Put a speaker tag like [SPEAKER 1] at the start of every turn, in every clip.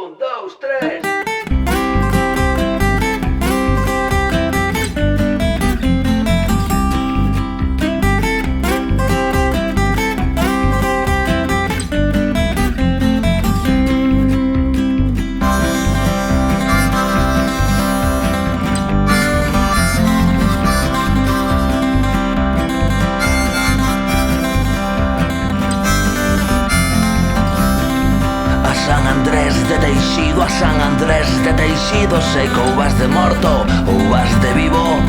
[SPEAKER 1] Un, dous, tres.
[SPEAKER 2] San Andrés de Teixido, a San Andrés de Teixido, sei que ou vas de morto ou vas de vivo.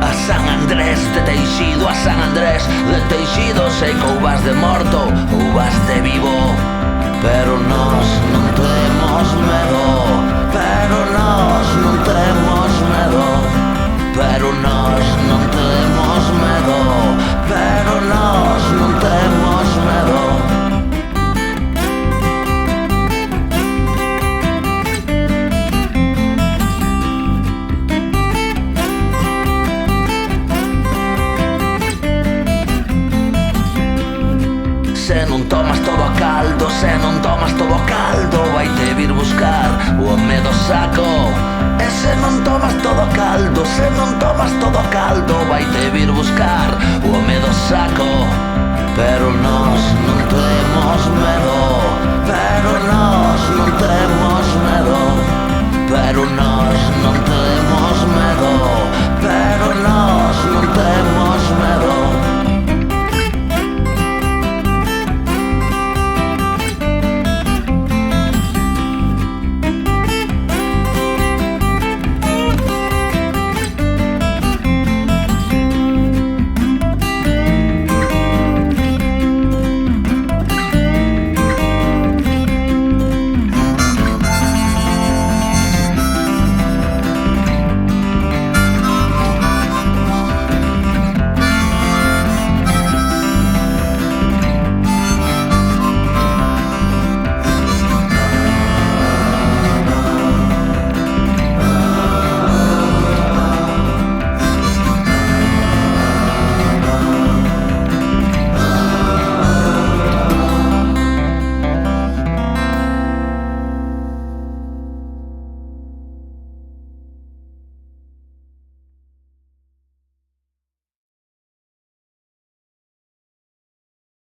[SPEAKER 2] A San Andrés de Teixido, a San Andrés de Teixido, sei que ou vas de morto ou vas de vivo. Pero nós non temos medo, pero nós non temos medo, pero nós non temos medo, pero nós non temos medo. Se non tomas todo a caldo, se non tomas todo a caldo, vai te vir buscar o home do saco. E se non tomas todo a caldo, se non tomas todo a caldo, vai te vir buscar o home do saco. Pero nós non